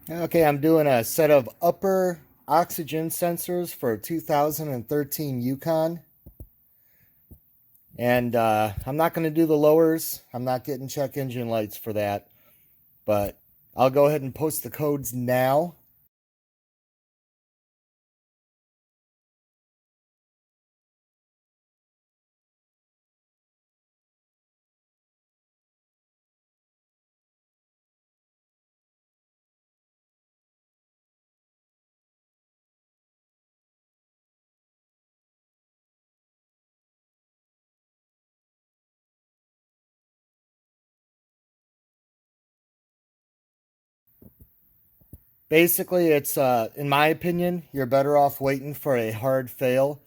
Okay, I'm doing a set of upper oxygen sensors for a 2013 Yukon. And I'm not going to do the lowers. I'm not getting check engine lights for that. But I'll go ahead and post the codes now. Basically, it's, in my opinion, you're better off waiting for a hard fail.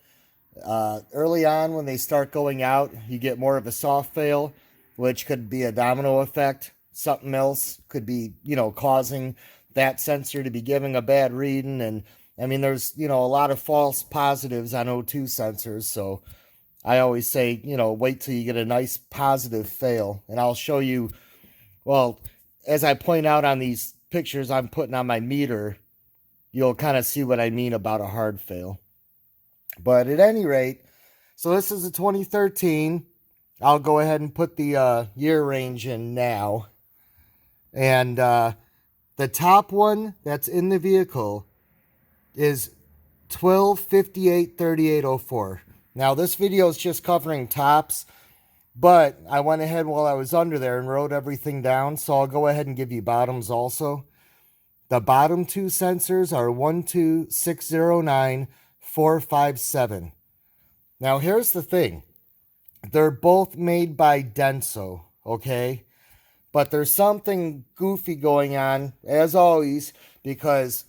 Early on, when they start going out, you get more of a soft fail, which could be a domino effect. Something else could be, causing that sensor to be giving a bad reading. And I mean, there's, a lot of false positives on O2 sensors. So I always say, wait till you get a nice positive fail. And I'll show you, well, as I point out on these pictures I'm putting on my meter, you'll kind of see what I mean about a hard fail. But at any rate, so this is a 2013. I'll go ahead and put the year range in now. And the top one that's in the vehicle is 12/58/3804. Now, this video is just covering tops, but I went ahead while I was under there and wrote everything down, so I'll go ahead and give you bottoms also. The bottom two sensors are 12609-457. Now, here's the thing. They're both made by Denso, okay? But there's something goofy going on, as always, because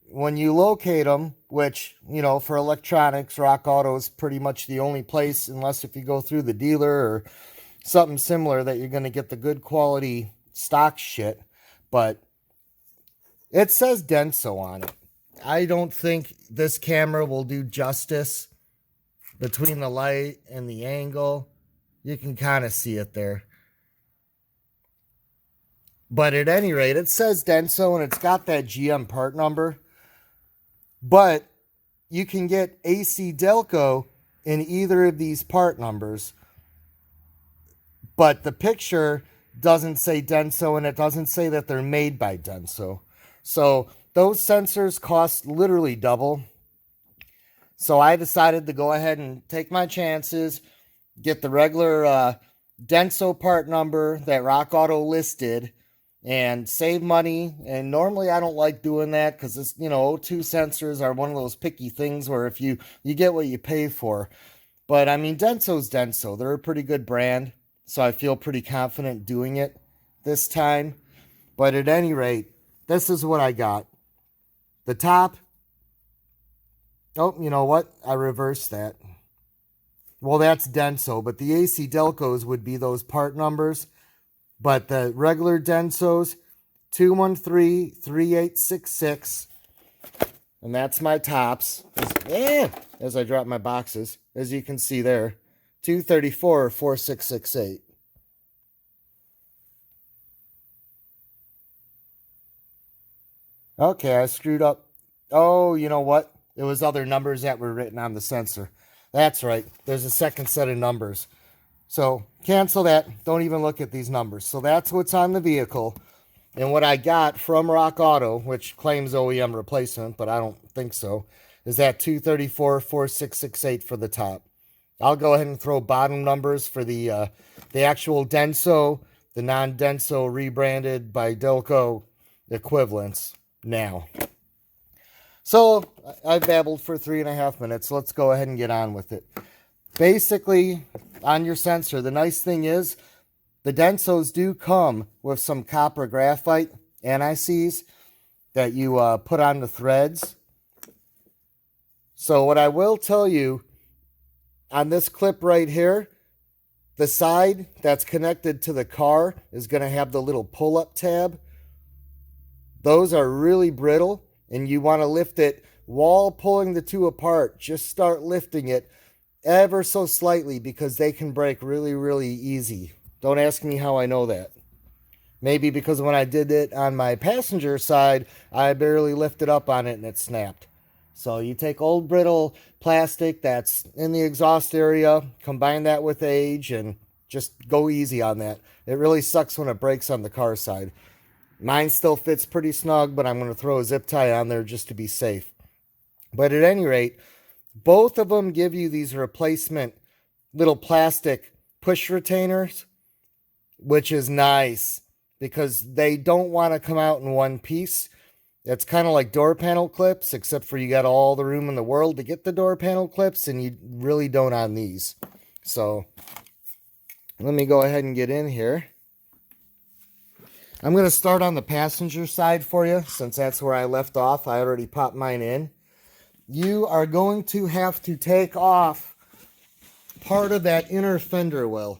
when you locate them, which, for electronics, Rock Auto is pretty much the only place, unless if you go through the dealer or something similar, that you're going to get the good quality stock shit. But it says Denso on it. I don't think this camera will do justice between the light and the angle. You can kind of see it there. But at any rate, it says Denso and it's got that GM part number. But you can get AC Delco in either of these part numbers. But the picture doesn't say Denso and it doesn't say that they're made by Denso. So those sensors cost literally double. So I decided to go ahead and take my chances, get the regular Denso part number that Rock Auto listed, and save money. And normally I don't like doing that because this, O2 sensors are one of those picky things where if you get what you pay for. But I mean, Denso's Denso. They're a pretty good brand, so I feel pretty confident doing it this time. But at any rate, this is what I got. The top. Oh, you know what? I reversed that. Well, that's Denso, but the AC Delcos would be those part numbers. But the regular Densos, 213-3866. And that's my tops. As I drop my boxes, as you can see there. 234-4668. Okay, I screwed up. Oh, you know what? It was other numbers that were written on the sensor. That's right. There's a second set of numbers. So cancel that. Don't even look at these numbers. So that's what's on the vehicle. And what I got from Rock Auto, which claims OEM replacement, but I don't think so, is that 234-4668 for the top. I'll go ahead and throw bottom numbers for the actual Denso, the non-Denso rebranded by Delco equivalents now. So I've babbled for 3.5 minutes. Let's go ahead and get on with it. Basically, on your sensor, the nice thing is the Densos do come with some copper graphite anti-seize that you put on the threads. So what I will tell you on this clip right here, the side that's connected to the car is going to have the little pull-up tab. Those are really brittle, and you want to lift it while pulling the two apart. Just start lifting it ever so slightly because they can break really, really easy. Don't ask me how I know that. Maybe because when I did it on my passenger side, I barely lifted up on it and it snapped. So you take old brittle plastic that's in the exhaust area, combine that with age, and just go easy on that. It really sucks when it breaks on the car side. Mine still fits pretty snug, but I'm going to throw a zip tie on there just to be safe. But at any rate, both of them give you these replacement little plastic push retainers, which is nice because they don't want to come out in one piece. It's kind of like door panel clips, except for you got all the room in the world to get the door panel clips, and you really don't on these. So let me go ahead and get in here. I'm going to start on the passenger side for you, since that's where I left off. I already popped mine in. You are going to have to take off part of that inner fender well.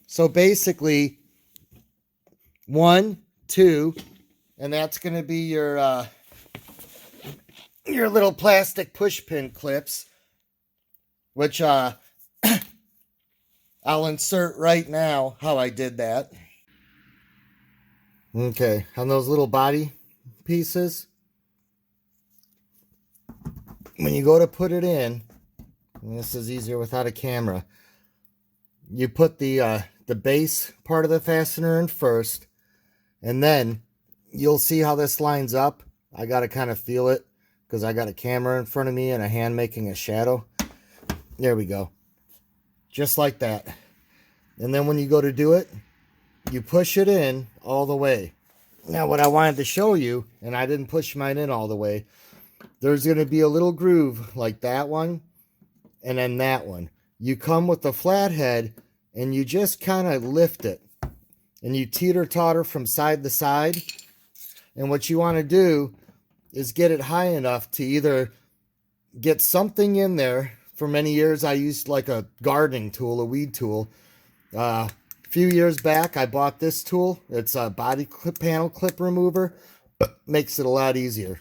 So basically, 1, 2, and that's going to be your little plastic push pin clips, which I'll insert right now how I did that. Okay, on those little body pieces, when you go to put it in, and this is easier without a camera, you put the base part of the fastener in first, and then you'll see how this lines up. I got to kind of feel it because I got a camera in front of me and a hand making a shadow. There we go. Just like that. And then when you go to do it, you push it in all the way. Now what I wanted to show you, and I didn't push mine in all the way, there's going to be a little groove like that one and then that one. You come with the flathead and you just kind of lift it. And you teeter-totter from side to side. And what you want to do is get it high enough to either get something in there. For many years, I used like a gardening tool, a weed tool. A few years back, I bought this tool. It's a body clip panel clip remover. Makes it a lot easier.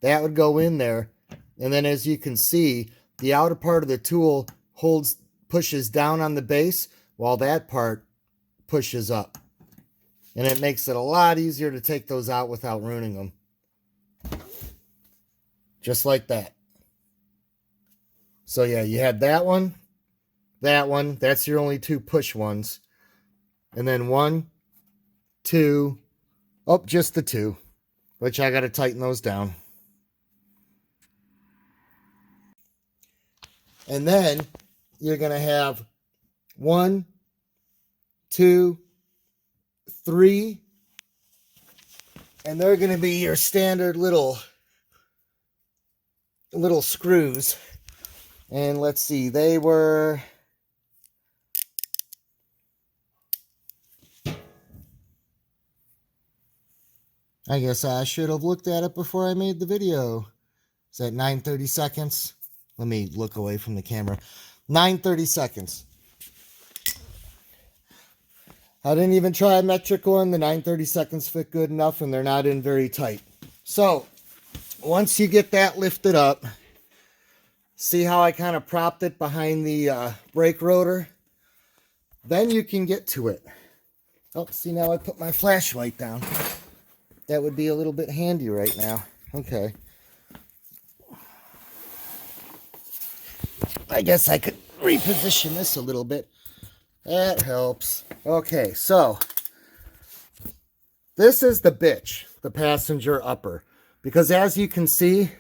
That would go in there. And then as you can see, the outer part of the tool pushes down on the base, while that part pushes up. And it makes it a lot easier to take those out without ruining them. Just like that. So yeah, you had that one. That's your only two push ones. And then 1, 2, oh, just the 2, which I got to tighten those down. And then you're going to have 1, 2, 3, and they're going to be your standard little screws. And let's see, they were, I guess I should have looked at it before I made the video. Is that 9:30 seconds? Let me look away from the camera. 9:30 seconds. I didn't even try a metric one. The 9:30 seconds fit good enough, and they're not in very tight. So once you get that lifted up, see how I kind of propped it behind the brake rotor? Then you can get to it. Oh, see, now I put my flashlight down. That would be a little bit handy right now. Okay. I guess I could reposition this a little bit. That helps. Okay, so this is the bitch, the passenger upper. Because as you can see,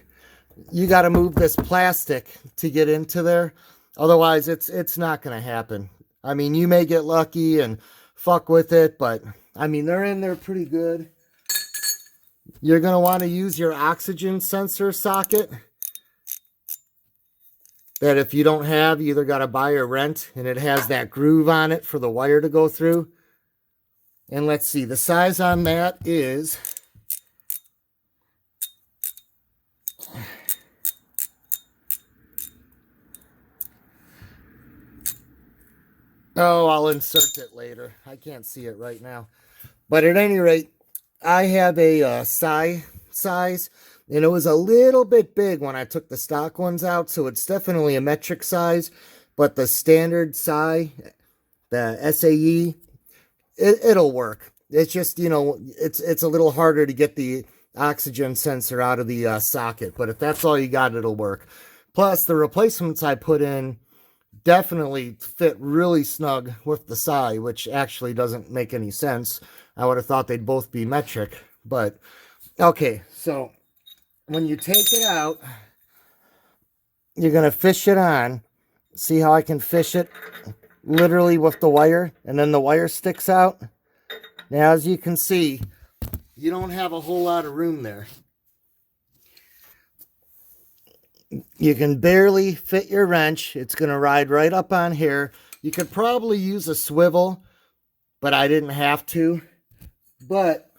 you got to move this plastic to get into there. Otherwise, it's not going to happen. I mean, you may get lucky and fuck with it, but I mean, they're in there pretty good. You're going to want to use your oxygen sensor socket. That if you don't have, you either got to buy or rent, and it has that groove on it for the wire to go through. And let's see, the size on that is, oh, I'll insert it later. I can't see it right now. But at any rate, I have a size, and it was a little bit big when I took the stock ones out, so it's definitely a metric size. But the standard size, the SAE, it'll work. It's just, you know, it's a little harder to get the oxygen sensor out of the socket, but if that's all you got, it'll work. Plus, the replacements I put in definitely fit really snug with the side, which actually doesn't make any sense. I would have thought they'd both be metric, but okay. So when you take it out, you're going to fish it on. See how I can fish it literally with the wire, and then the wire sticks out. Now, as you can see, you don't have a whole lot of room there. You can barely fit your wrench. It's going to ride right up on here. You could probably use a swivel, but I didn't have to. But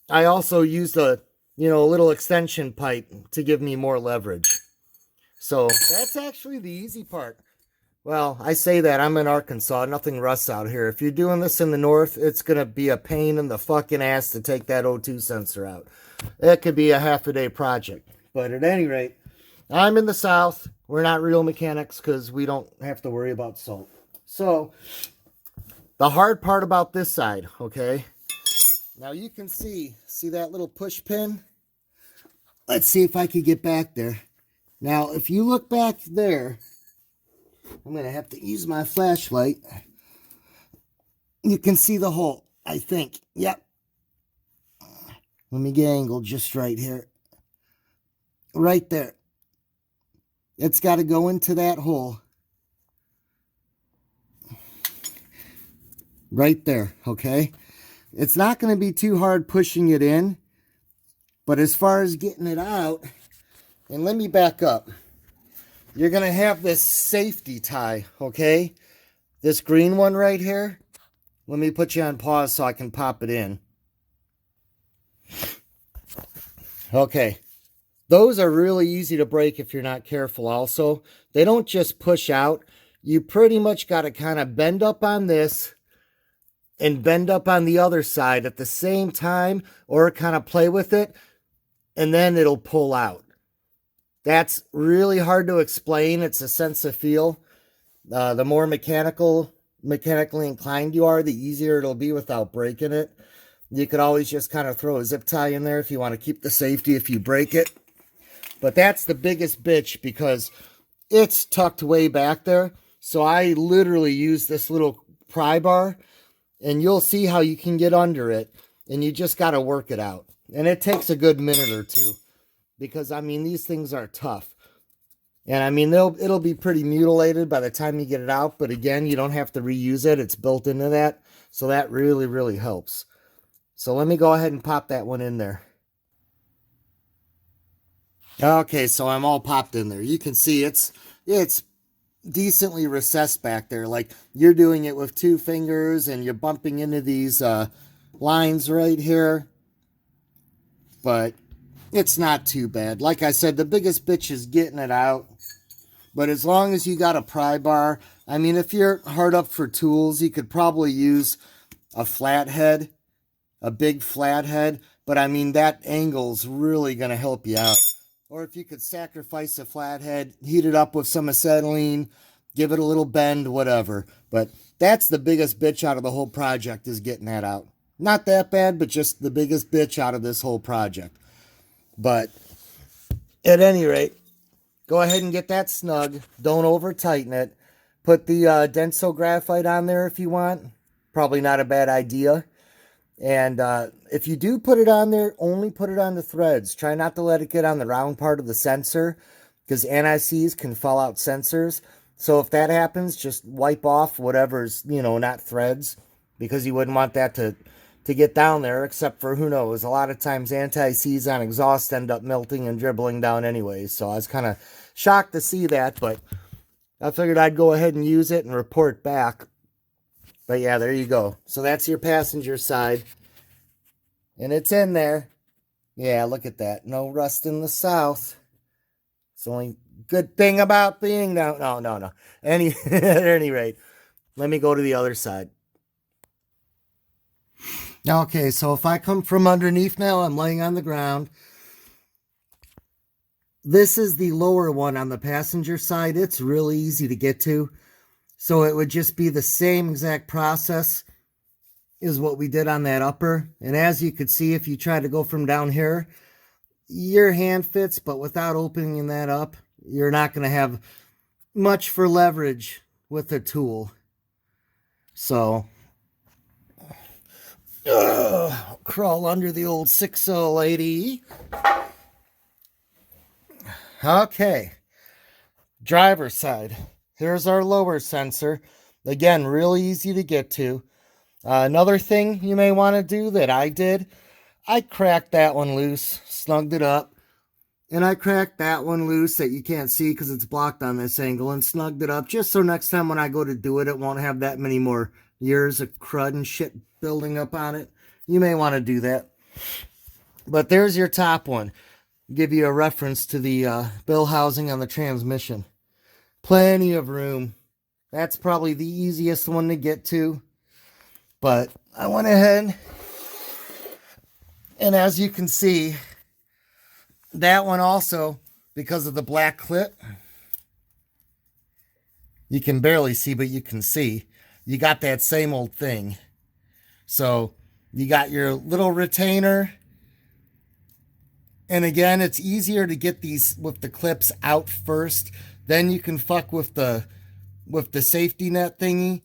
I also used a, you know, a little extension pipe to give me more leverage. So that's actually the easy part. Well, I say that, I'm in Arkansas, nothing rusts out here. If you're doing this in the north, it's going to be a pain in the fucking ass to take that O2 sensor out. It could be a half a day project. But at any rate, I'm in the south. We're not real mechanics because we don't have to worry about salt. So, the hard part about this side, okay? Now you can see that little push pin? Let's see if I can get back there. Now, if you look back there, I'm going to have to use my flashlight. You can see the hole, I think. Yep. Let me get angled just right here. Right there. It's got to go into that hole. Right there, okay? It's not going to be too hard pushing it in. But as far as getting it out, and let me back up. You're going to have this safety tie, okay? This green one right here. Let me put you on pause so I can pop it in. Okay. Those are really easy to break if you're not careful also. They don't just push out. You pretty much got to kind of bend up on this and bend up on the other side at the same time, or kind of play with it, and then it'll pull out. That's really hard to explain. It's a sense of feel. The more mechanically inclined you are, the easier it'll be without breaking it. You could always just kind of throw a zip tie in there if you want to keep the safety if you break it. But that's the biggest bitch because it's tucked way back there. So I literally use this little pry bar, and you'll see how you can get under it, and you just got to work it out. And it takes a good minute or two. Because, I mean, these things are tough. And, I mean, it'll be pretty mutilated by the time you get it out. But, again, you don't have to reuse it. It's built into that. So that really, really helps. So let me go ahead and pop that one in there. Okay, so I'm all popped in there. You can see it's decently recessed back there. Like, you're doing it with 2 fingers, and you're bumping into these lines right here. But it's not too bad. Like I said, the biggest bitch is getting it out. But as long as you got a pry bar, I mean, if you're hard up for tools, you could probably use a flathead, a big flathead. But I mean, that angle's really going to help you out. Or if you could sacrifice a flathead, heat it up with some acetylene, give it a little bend, whatever. But that's the biggest bitch out of the whole project, is getting that out. Not that bad, but just the biggest bitch out of this whole project. But at any rate, go ahead and get that snug. Don't over tighten it. Put the Denso graphite on there if you want. Probably not a bad idea. And if you do put it on there, only put it on the threads. Try not to let it get on the round part of the sensor, because anti-seize can fall out sensors. So if that happens, just wipe off whatever's, you know, not threads, because you wouldn't want that to get down there, except for, who knows, a lot of times anti-seize on exhaust end up melting and dribbling down anyway. So I was kind of shocked to see that, but I figured I'd go ahead and use it and report back. But yeah, there you go. So that's your passenger side. And it's in there. Yeah, look at that. No rust in the south. It's the only good thing about being down. No. At any rate, let me go to the other side. Okay, so if I come from underneath now, I'm laying on the ground. This is the lower one on the passenger side. It's really easy to get to. So it would just be the same exact process. is what we did on that upper. And as you could see, if you try to go from down here, your hand fits, but without opening that up, you're not going to have much for leverage with the tool. So, crawl under the old 6080. Okay, driver's side. Here's our lower sensor. Again, really easy to get to. Another thing you may want to do that I did, I cracked that one loose, snugged it up, and I cracked that one loose that you can't see because it's blocked on this angle, and snugged it up just so next time when I go to do it, it won't have that many more years of crud and shit building up on it. You may want to do that. But there's your top one. Give you a reference to the bill housing on the transmission. Plenty of room. That's probably the easiest one to get to. But I went ahead, and as you can see, that one also, because of the black clip, you can barely see, but you can see, you got that same old thing. So you got your little retainer. And again, it's easier to get these with the clips out first. Then you can fuck with the safety net thingy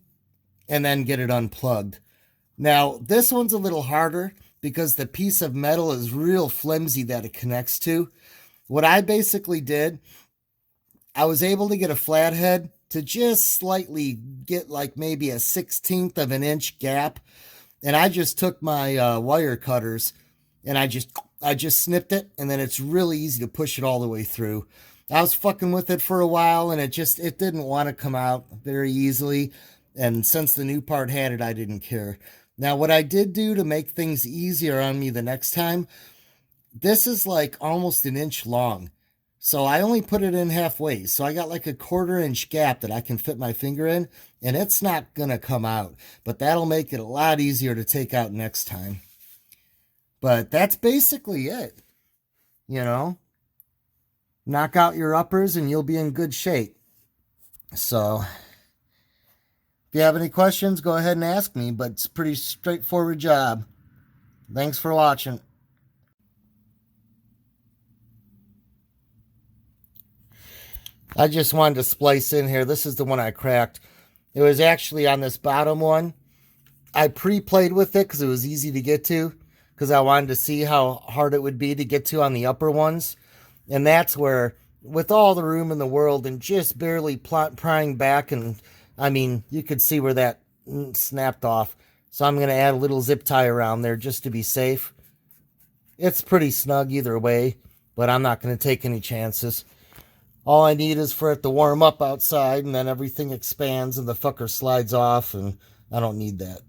and then get it unplugged. Now, this one's a little harder because the piece of metal is real flimsy that it connects to. What I basically did, I was able to get a flathead to just slightly get like maybe a 1/16 of an inch gap. And I just took my wire cutters and I just snipped it, and then it's really easy to push it all the way through. I was fucking with it for a while, and it didn't want to come out very easily. And since the new part had it, I didn't care. Now, what I did do to make things easier on me the next time, this is like almost an inch long. So I only put it in halfway. So I got like a 1/4 inch gap that I can fit my finger in, and it's not going to come out. But that'll make it a lot easier to take out next time. But that's basically it. You know, knock out your uppers and you'll be in good shape. So if you have any questions, go ahead and ask me, but it's a pretty straightforward job. Thanks for watching. I just wanted to splice in here. This is the one I cracked. It was actually on this bottom one. I pre-played with it because it was easy to get to, because I wanted to see how hard it would be to get to on the upper ones. And that's where, with all the room in the world and just barely prying back, and I mean, you could see where that snapped off. So I'm going to add a little zip tie around there just to be safe. It's pretty snug either way, but I'm not going to take any chances. All I need is for it to warm up outside, and then everything expands and the fucker slides off, and I don't need that.